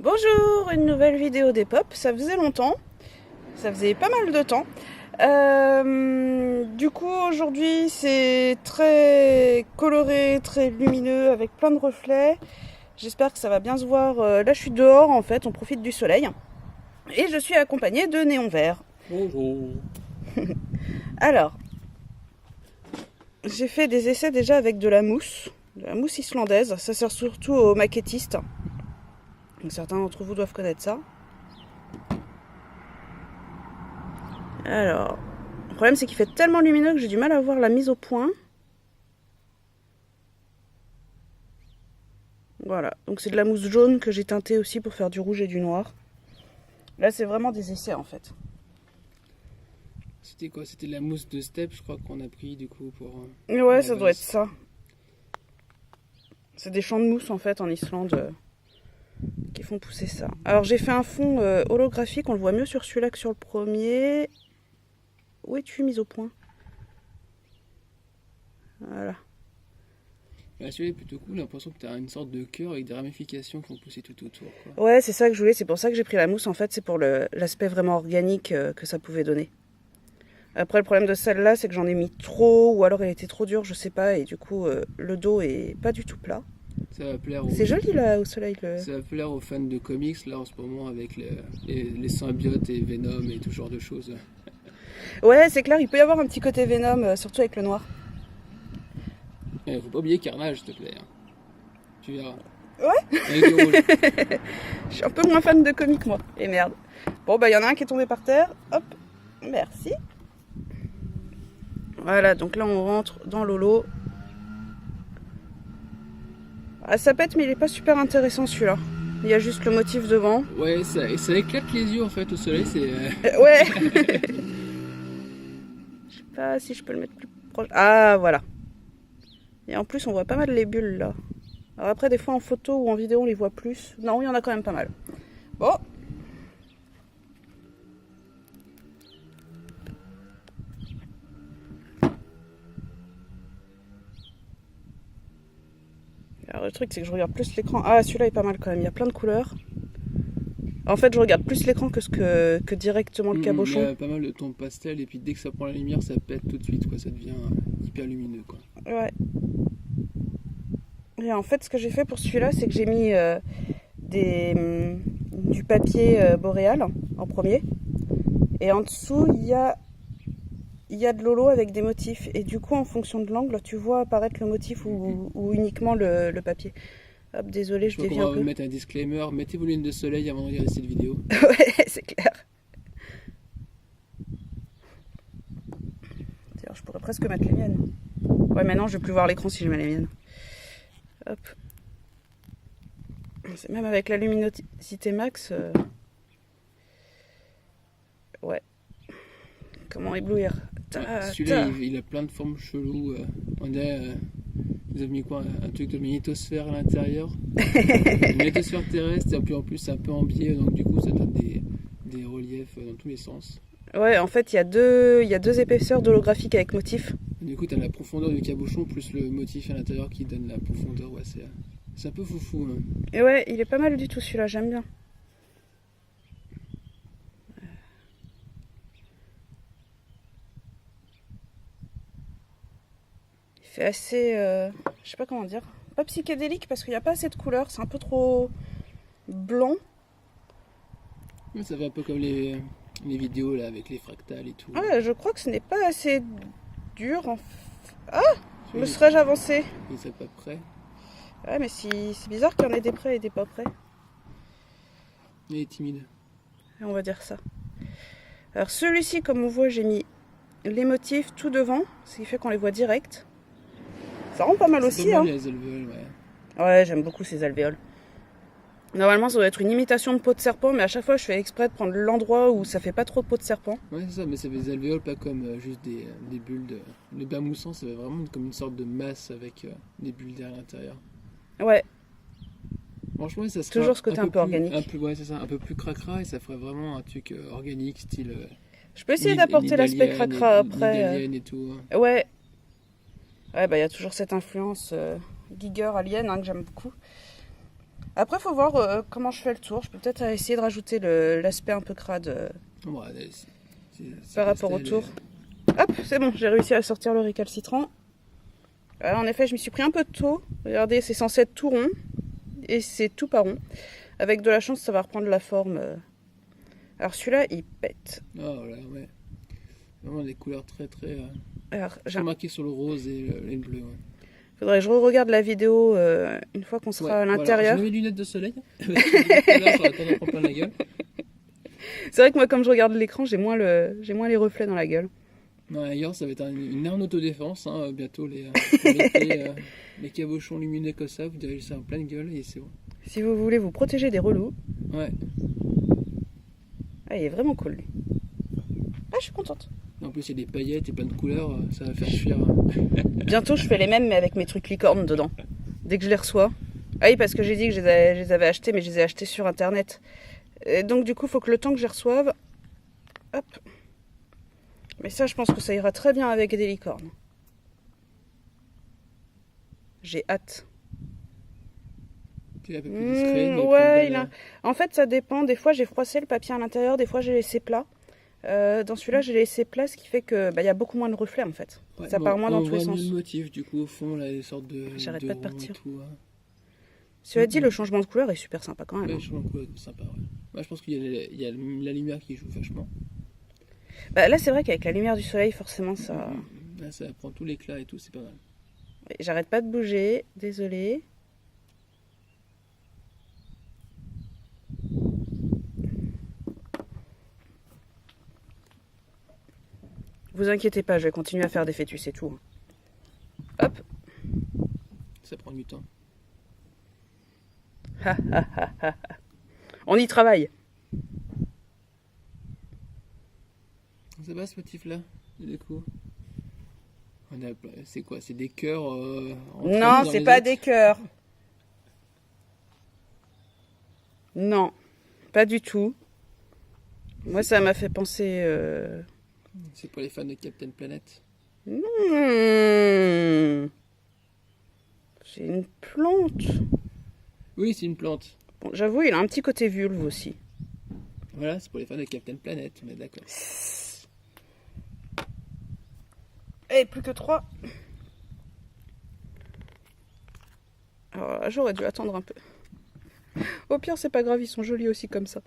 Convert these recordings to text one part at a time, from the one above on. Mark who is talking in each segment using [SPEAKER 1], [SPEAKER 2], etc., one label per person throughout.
[SPEAKER 1] Bonjour, une nouvelle vidéo des pop, ça faisait longtemps, ça faisait pas mal de temps. Du coup aujourd'hui c'est très coloré, très lumineux avec plein de reflets. J'espère que ça va bien se voir. Là je suis dehors en fait, on profite du soleil. Et je suis accompagnée de Néon Vert.
[SPEAKER 2] Bonjour.
[SPEAKER 1] Alors, j'ai fait des essais déjà avec de la mousse islandaise. Ça sert surtout aux maquettistes. Donc, certains d'entre vous doivent connaître ça. Alors, le problème c'est qu'il fait tellement lumineux que j'ai du mal à voir la mise au point. Voilà, donc c'est de la mousse jaune que j'ai teintée aussi pour faire du rouge et du noir. Là c'est vraiment des essais en fait.
[SPEAKER 2] C'était quoi? C'était la mousse de steppe, je crois qu'on a pris du coup pour.
[SPEAKER 1] Ouais, ça doit être ça. C'est des champs de mousse en fait en Islande qui font pousser ça. Alors j'ai fait un fond holographique, on le voit mieux sur celui-là que sur le premier. Où es-tu mise au point? Voilà.
[SPEAKER 2] Là, celui-là est plutôt cool, j'ai l'impression que tu as une sorte de cœur avec des ramifications qui vont pousser tout autour, quoi.
[SPEAKER 1] Ouais, c'est ça que je voulais, c'est pour ça que j'ai pris la mousse en fait, c'est pour l'aspect vraiment organique que ça pouvait donner. Après le problème de celle-là, c'est que j'en ai mis trop, ou alors elle était trop dure, je sais pas, et du coup le dos est pas du tout plat.
[SPEAKER 2] Ça va plaire
[SPEAKER 1] C'est joli là au soleil.
[SPEAKER 2] Ça va plaire aux fans de comics là en ce moment avec les symbiotes et Venom et tout genre de choses.
[SPEAKER 1] Ouais, c'est clair, il peut y avoir un petit côté Venom, surtout avec le noir.
[SPEAKER 2] Faut pas oublier Carnage, s'il te plaît. Hein. Tu verras.
[SPEAKER 1] Ouais.
[SPEAKER 2] Avec le rouge.
[SPEAKER 1] Je suis un peu moins fan de comics moi. Et merde. Bon bah il y en a un qui est tombé par terre. Hop. Merci. Voilà, donc là on rentre dans l'holo. Ah, ça pète mais il est pas super intéressant celui-là. Il y a juste le motif devant.
[SPEAKER 2] Ouais, ça éclate les yeux en fait au soleil, c'est.
[SPEAKER 1] Ouais. Je sais pas si je peux le mettre plus proche. Ah voilà. Et en plus on voit pas mal les bulles là. Alors après des fois en photo ou en vidéo on les voit plus. Non, il y en a quand même pas mal. Bon. Alors le truc c'est que je regarde plus l'écran. Ah celui-là est pas mal quand même, il y a plein de couleurs. En fait je regarde plus l'écran que directement le cabochon.
[SPEAKER 2] Il y a pas mal de tons pastel et puis dès que ça prend la lumière ça pète tout de suite quoi, ça devient hyper lumineux quoi.
[SPEAKER 1] Ouais. Et en fait ce que j'ai fait pour celui-là c'est que j'ai mis du papier boréal en premier. Et en dessous il y a de l'holo avec des motifs. Et du coup en fonction de l'angle tu vois apparaître le motif ou uniquement le papier. Hop, désolé, je dévie un peu.
[SPEAKER 2] On va mettre un disclaimer, mettez vos lunettes de soleil avant de regarder cette vidéo.
[SPEAKER 1] Ouais, c'est clair. D'ailleurs, je pourrais presque mettre les miennes. Ouais, mais non, je vais plus voir l'écran si je mets les miennes. Hop. C'est même avec la luminosité max. Ouais. Comment éblouir?
[SPEAKER 2] Celui-là, il a plein de formes cheloues. On dirait. Vous avez mis quoi? Un truc de magnétosphère à l'intérieur. Une magnétosphère terrestre, et puis en plus c'est un peu en biais, donc du coup ça donne des reliefs dans tous les sens.
[SPEAKER 1] Ouais, en fait, il y a deux épaisseurs d'holographique avec motif.
[SPEAKER 2] Et du coup, tu as la profondeur du cabochon plus le motif à l'intérieur qui donne la profondeur. Ouais, c'est un peu foufou. Hein.
[SPEAKER 1] Et ouais, il est pas mal du tout celui-là, j'aime bien. Il fait assez, je sais pas comment dire, pas psychédélique parce qu'il n'y a pas assez de couleurs, c'est un peu trop blanc.
[SPEAKER 2] Ouais, ça fait un peu comme les vidéos là avec les fractales et tout.
[SPEAKER 1] Ouais, je crois que ce n'est pas assez dur. Ah, me serais-je avancé?
[SPEAKER 2] Il n'est pas prêt.
[SPEAKER 1] Ouais, mais c'est bizarre qu'il y en ait des prêts et des pas prêts.
[SPEAKER 2] Il est timide.
[SPEAKER 1] On va dire ça. Alors celui-ci, comme on voit, j'ai mis les motifs tout devant, ce qui fait qu'on les voit direct. Ça rend pas mal aussi.
[SPEAKER 2] Pas mal,
[SPEAKER 1] hein.
[SPEAKER 2] les alvéoles, ouais.
[SPEAKER 1] Ouais, j'aime beaucoup ces alvéoles. Normalement, ça doit être une imitation de peau de serpent, mais à chaque fois, je fais exprès de prendre l'endroit où ça fait pas trop de peau de serpent.
[SPEAKER 2] Ouais, c'est ça, mais ça fait des alvéoles, pas comme juste des bulles de. Le bain moussant, ça fait vraiment comme une sorte de masse avec des bulles d'air à l'intérieur.
[SPEAKER 1] Ouais.
[SPEAKER 2] Franchement, ça serait
[SPEAKER 1] toujours ce côté un peu organique.
[SPEAKER 2] Ouais, c'est ça, un peu plus cracra et ça ferait vraiment un truc organique, style.
[SPEAKER 1] Je peux essayer d'apporter l'aspect cracra après.
[SPEAKER 2] Et tout.
[SPEAKER 1] Ouais. Ouais, bah il y a toujours cette influence Giger alien hein, que j'aime beaucoup. Après, faut voir comment je fais le tour. Je peux peut-être essayer de rajouter l'aspect un peu crade
[SPEAKER 2] Ouais,
[SPEAKER 1] par rapport au tour. Hop, c'est bon, j'ai réussi à sortir le récalcitrant. Alors, en effet, je m'y suis pris un peu de tôt. Regardez, c'est censé être tout rond. Et c'est tout pas rond. Avec de la chance, ça va reprendre la forme. Alors, celui-là, il pète.
[SPEAKER 2] Oh là, ouais. Vraiment des couleurs très très...
[SPEAKER 1] Alors,
[SPEAKER 2] j'ai remarqué sur le rose et le bleu. Ouais.
[SPEAKER 1] Faudrait que je re-regarde la vidéo une fois qu'on sera à l'intérieur.
[SPEAKER 2] Voilà. Je mets mes lunettes de soleil. Plein la gueule.
[SPEAKER 1] C'est vrai que moi, comme je regarde l'écran, j'ai moins les reflets dans la gueule.
[SPEAKER 2] Non, ailleurs, ça va être une arme d'autodéfense. Hein, bientôt, les cabochons lumineux comme ça, vous dirigez ça en pleine gueule et c'est bon.
[SPEAKER 1] Si vous voulez vous protéger des relous.
[SPEAKER 2] Ouais.
[SPEAKER 1] Ah, il est vraiment cool, lui. Ah, je suis contente.
[SPEAKER 2] En plus, il y a des paillettes et plein de couleurs, ça va faire fuir.
[SPEAKER 1] Bientôt, je fais les mêmes, mais avec mes trucs licornes dedans. Dès que je les reçois. Ah oui, parce que j'ai dit que je les avais achetés, mais je les ai achetés sur Internet. Et donc, du coup, il faut que le temps que je les reçoive... Hop. Mais ça, je pense que ça ira très bien avec des licornes. J'ai hâte.
[SPEAKER 2] C'est un peu plus discret.
[SPEAKER 1] Ouais, en fait, ça dépend. Des fois, j'ai froissé le papier à l'intérieur. Des fois, j'ai laissé plat. Dans celui-là, j'ai laissé plat, ce qui fait que y a beaucoup moins de reflets, en fait.
[SPEAKER 2] Ouais,
[SPEAKER 1] ça part moins dans tous les sens.
[SPEAKER 2] On voit le motif, du coup, au fond, là, des sortes de...
[SPEAKER 1] J'arrête pas de partir.
[SPEAKER 2] Tout, hein.
[SPEAKER 1] Cela dit, le changement de couleur est super sympa quand même.
[SPEAKER 2] Ouais, le changement de couleur est sympa, ouais. Moi, je pense qu'il y a la lumière qui joue vachement.
[SPEAKER 1] Bah, là, c'est vrai qu'avec la lumière du soleil, forcément, ça...
[SPEAKER 2] Là, ça prend tout l'éclat et tout, c'est pas mal.
[SPEAKER 1] J'arrête pas de bouger, désolé. Vous inquiétez pas, je vais continuer à faire des fœtus, c'est tout. Hop.
[SPEAKER 2] Ça prend du temps.
[SPEAKER 1] On y travaille.
[SPEAKER 2] Ça va ce motif-là, du coup? C'est quoi? C'est des cœurs
[SPEAKER 1] non, c'est pas des cœurs. Non, pas du tout. Moi, ça m'a fait penser...
[SPEAKER 2] C'est pour les fans de Captain Planet.
[SPEAKER 1] C'est une plante.
[SPEAKER 2] Oui, c'est une plante.
[SPEAKER 1] Bon, j'avoue, il a un petit côté vulve aussi.
[SPEAKER 2] Voilà, c'est pour les fans de Captain Planet, on est d'accord.
[SPEAKER 1] Et plus que 3. Alors là, j'aurais dû attendre un peu. Au pire, c'est pas grave, ils sont jolis aussi comme ça.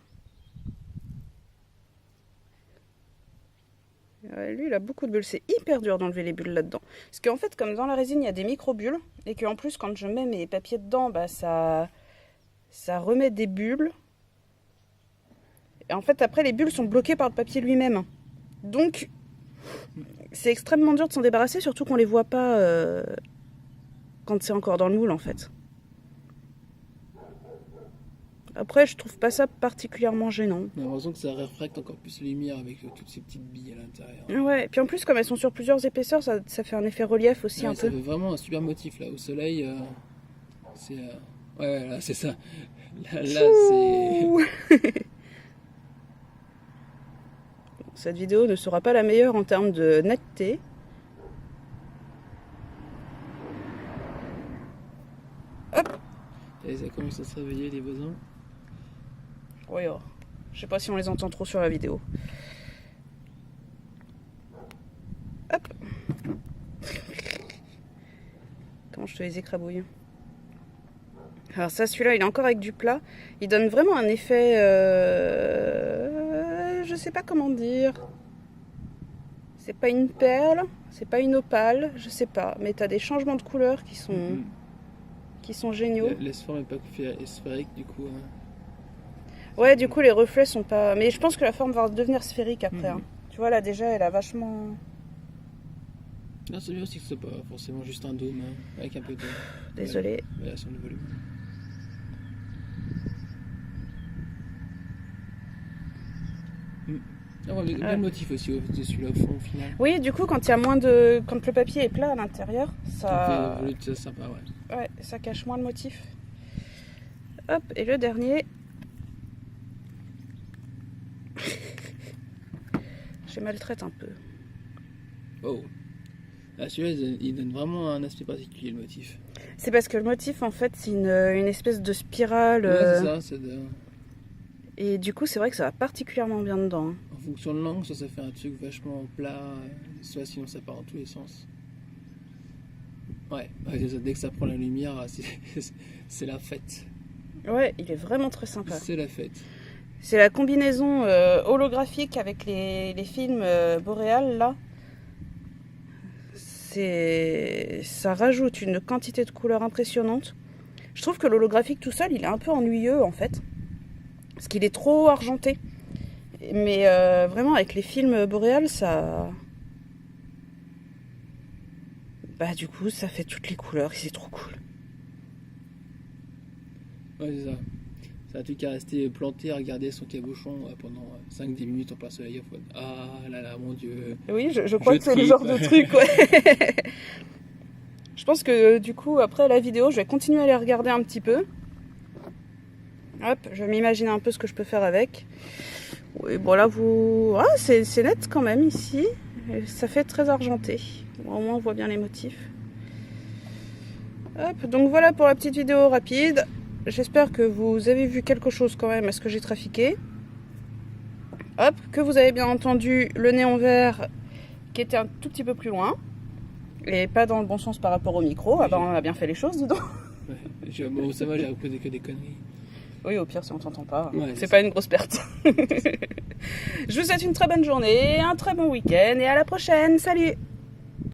[SPEAKER 1] Lui, il a beaucoup de bulles. C'est hyper dur d'enlever les bulles là-dedans. Parce qu'en fait, comme dans la résine, il y a des micro-bulles. Et qu'en plus, quand je mets mes papiers dedans, ça remet des bulles. Et en fait, après, les bulles sont bloquées par le papier lui-même. Donc, c'est extrêmement dur de s'en débarrasser, surtout qu'on les voit pas quand c'est encore dans le moule, en fait. Après, je trouve pas ça particulièrement gênant.
[SPEAKER 2] On a l'impression que ça réfracte encore plus la lumière avec toutes ces petites billes à l'intérieur.
[SPEAKER 1] Ouais, et puis en plus, comme elles sont sur plusieurs épaisseurs, ça fait un effet relief aussi un peu.
[SPEAKER 2] Ça fait vraiment un super motif là. Au soleil, c'est. Ouais, là, c'est ça. Là c'est.
[SPEAKER 1] Cette vidéo ne sera pas la meilleure en termes de netteté. Hop.
[SPEAKER 2] Et ça commence à se réveiller les voisins.
[SPEAKER 1] Oui, oh. Je sais pas si on les entend trop sur la vidéo. Hop. Comment je te les écrabouille. Alors ça, celui-là, il est encore avec du plat. Il donne vraiment un effet... je sais pas comment dire. C'est pas une perle, c'est pas une opale, je sais pas. Mais t'as des changements de couleur qui sont géniaux.
[SPEAKER 2] La forme n'est pas sphérique, du coup.
[SPEAKER 1] Ouais, du coup, les reflets sont pas... Mais je pense que la forme va devenir sphérique après. Hein. Tu vois, là, déjà, elle a vachement...
[SPEAKER 2] Non, c'est bien aussi que ce soit pas forcément juste un dôme, hein, avec un peu de...
[SPEAKER 1] Désolée.
[SPEAKER 2] Variation de volume. On voit le motif aussi de celui-là au fond, au final.
[SPEAKER 1] Oui, du coup, quand il y a moins de... Quand le papier est plat à l'intérieur, ça...
[SPEAKER 2] C'est sympa, ouais.
[SPEAKER 1] Ouais, ça cache moins le motif. Hop, et le dernier... Je maltraite un peu.
[SPEAKER 2] Oh. Ah, celui-là, il donne vraiment un aspect particulier, le motif.
[SPEAKER 1] C'est parce que le motif, en fait, c'est une espèce de spirale.
[SPEAKER 2] Ouais, c'est ça.
[SPEAKER 1] Et du coup, c'est vrai que ça va particulièrement bien dedans.
[SPEAKER 2] En fonction de l'angle, ça fait un truc vachement plat, soit sinon ça part dans tous les sens. Ouais, dès que ça prend la lumière, c'est la fête.
[SPEAKER 1] Ouais, il est vraiment très sympa.
[SPEAKER 2] C'est la fête.
[SPEAKER 1] C'est la combinaison holographique avec les films Boréal, là. Ça rajoute une quantité de couleurs impressionnante. Je trouve que l'holographique tout seul, il est un peu ennuyeux, en fait. Parce qu'il est trop argenté. Mais vraiment, avec les films Boréal, ça... Bah, du coup, ça fait toutes les couleurs et c'est trop cool.
[SPEAKER 2] Ouais, c'est ça. C'est un truc à rester planté à regarder son cabochon pendant 5-10 minutes en plein soleil. Ah là là, mon Dieu.
[SPEAKER 1] Oui, je crois que c'est le genre de truc, ouais. Je pense que du coup, après la vidéo, je vais continuer à les regarder un petit peu. Hop, je vais m'imaginer un peu ce que je peux faire avec. Oui, bon là, ah, c'est net quand même ici. Ça fait très argenté. Bon, au moins, on voit bien les motifs. Hop, donc voilà pour la petite vidéo rapide. J'espère que vous avez vu quelque chose quand même à ce que j'ai trafiqué. Hop, que vous avez bien entendu le néon vert qui était un tout petit peu plus loin. Et pas dans le bon sens par rapport au micro. Ah bah on a bien fait les choses, dis donc.
[SPEAKER 2] Ouais, bon, ça va, j'ai appris que des conneries.
[SPEAKER 1] Oui, au pire si on t'entend pas,
[SPEAKER 2] ouais,
[SPEAKER 1] c'est pas une grosse perte. Je vous souhaite une très bonne journée, un très bon week-end et à la prochaine. Salut!